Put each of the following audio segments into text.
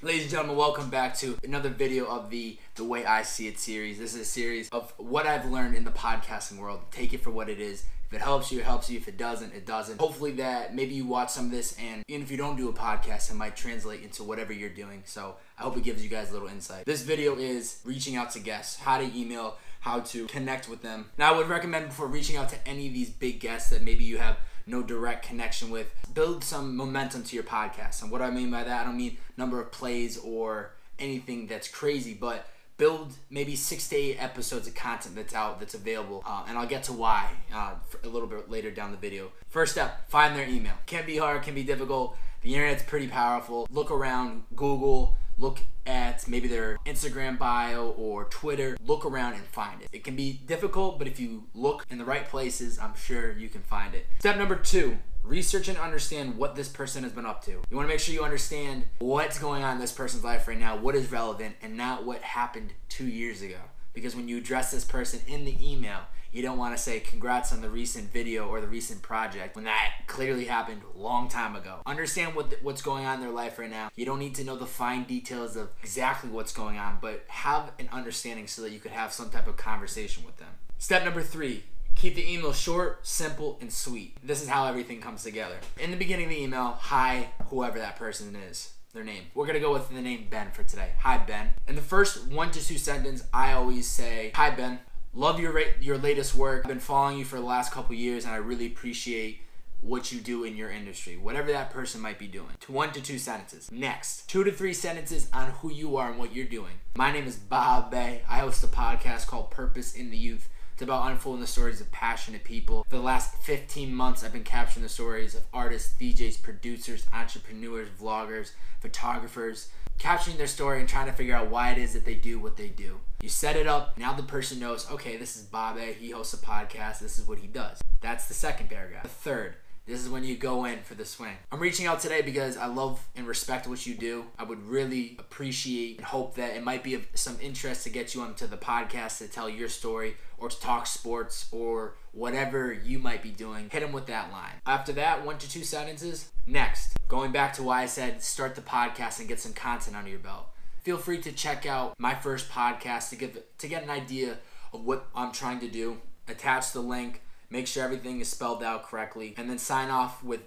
Ladies and gentlemen, welcome back to another video of the Way I See It series. This is a series of what I've learned in the podcasting world. Take it for what it is. If it helps you, it helps you. If it doesn't, it doesn't. Hopefully that maybe you watch some of this, and even if you don't do a podcast, it might translate into whatever you're doing. So I hope it gives you guys a little insight. This video is reaching out to guests, how to email, how to connect with them. Now I would recommend before reaching out to any of these big guests that maybe you have no direct connection with, build some momentum to your podcast. And what I mean by that, I don't mean number of plays or anything that's crazy, but build maybe 6 to 8 episodes of content that's available. And I'll get to why a little bit later down the video. First step, find their email. Can be hard, can be difficult. The internet's pretty powerful. Look around, Google, look at maybe their Instagram bio or Twitter. Look around and find it. It can be difficult, but if you look in the right places, I'm sure you can find it. Step number 2, research and understand what this person has been up to. You want to make sure you understand what's going on in this person's life right now, what is relevant, and not what happened 2 years ago. Because when you address this person in the email, you don't want to say congrats on the recent video or the recent project when that clearly happened a long time ago. Understand what's going on in their life right now. You don't need to know the fine details of exactly what's going on, but have an understanding so that you could have some type of conversation with them. Step number 3, keep the email short, simple, and sweet. This is how everything comes together. In the beginning of the email, hi, whoever that person is. Their name. We're gonna go with the name Ben for today. Hi, Ben. In the first 1 to 2 sentences, I always say, hi, Ben. Love your latest work. I've been following you for the last couple years, and I really appreciate what you do in your industry, whatever that person might be doing. 1 to 2 sentences. Next, 2 to 3 sentences on who you are and what you're doing. My name is Bobbbaaaay. I host a podcast called Purpose in the Youth. It's about unfolding the stories of passionate people. For the last 15 months, I've been capturing the stories of artists, DJs, producers, entrepreneurs, vloggers, photographers, capturing their story and trying to figure out why it is that they do what they do. You set it up, now the person knows, okay, this is Bobbbaaaay, he hosts a podcast, this is what he does. That's the second paragraph. The third, this is when you go in for the swing. I'm reaching out today because I love and respect what you do. I would really appreciate and hope that it might be of some interest to get you onto the podcast to tell your story or to talk sports or whatever you might be doing. Hit them with that line. After that, 1 to 2 sentences. Next, going back to why I said start the podcast and get some content under your belt. Feel free to check out my first podcast to get an idea of what I'm trying to do. Attach the link. Make sure everything is spelled out correctly, and then sign off with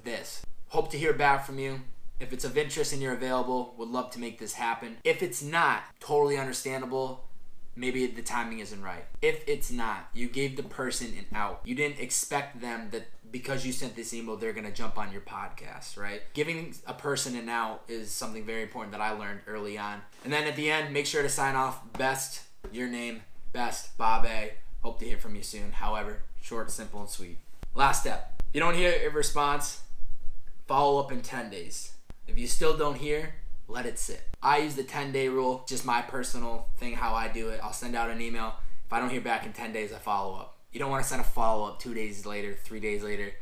this. Hope to hear back from you. If it's of interest and you're available, would love to make this happen. If it's not, totally understandable. Maybe the timing isn't right. If it's not, you gave the person an out. You didn't expect them that because you sent this email, they're gonna jump on your podcast, right? Giving a person an out is something very important that I learned early on. And then at the end, make sure to sign off best, your name, best, Bobbbaaaay. Hope to hear from you soon. However, short, simple, and sweet. Last step. If you don't hear a response, follow up in 10 days. If you still don't hear, let it sit. I use the 10-day rule, just my personal thing, how I do it. I'll send out an email. If I don't hear back in 10 days, I follow up. You don't want to send a follow-up 2 days later, 3 days later.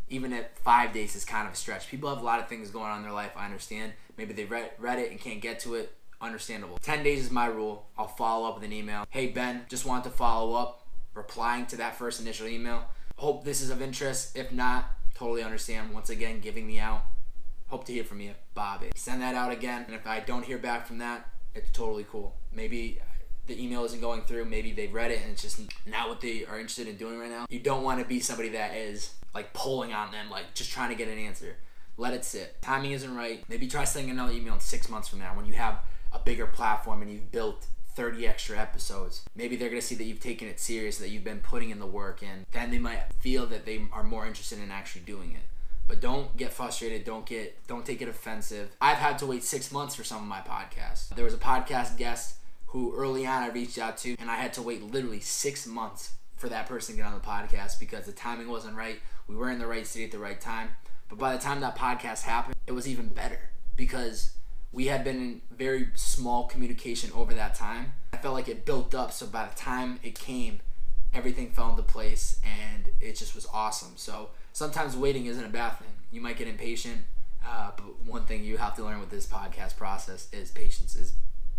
Even at 5 days is kind of a stretch. People have a lot of things going on in their life, I understand. Maybe they read it and can't get to it. Understandable. 10 days is my rule. I'll follow up with an email. Hey, Ben, just want to follow up. Replying to that first initial email. Hope this is of interest. If not, totally understand. Once again, giving me out. Hope to hear from you, Bobbbaaaay. Send that out again, and if I don't hear back from that, it's totally cool. Maybe the email isn't going through. Maybe they read it and it's just not what they are interested in doing right now. You don't want to be somebody that is like pulling on them, like just trying to get an answer. Let it sit. Timing isn't right. Maybe try sending another email in 6 months from now when you have a bigger platform and you've built 30 extra episodes. Maybe they're going to see that you've taken it serious, that you've been putting in the work, and then they might feel that they are more interested in actually doing it. But don't get frustrated. Don't take it offensive. I've had to wait 6 months for some of my podcasts. There was a podcast guest who early on I reached out to, and I had to wait literally 6 months for that person to get on the podcast because the timing wasn't right. We were in the right city at the right time. But by the time that podcast happened, it was even better because we had been in very small communication over that time. I felt like it built up, so by the time it came, everything fell into place, and it just was awesome. So sometimes waiting isn't a bad thing. You might get impatient, but one thing you have to learn with this podcast process is patience is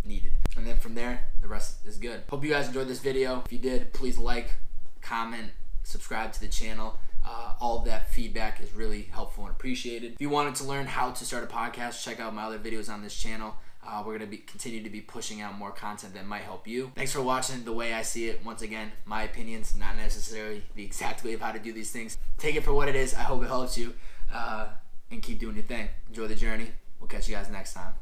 needed. And then from there, the rest is good. Hope you guys enjoyed this video. If you did, please like, comment, subscribe to the channel. All of that feedback is really helpful and appreciated. If you wanted to learn how to start a podcast, check out my other videos on this channel. We're going to continue to be pushing out more content that might help you. Thanks for watching The Way I See It. Once again, my opinions, not necessarily the exact way of how to do these things. Take it for what it is. I hope it helps you. And keep doing your thing. Enjoy the journey. We'll catch you guys next time.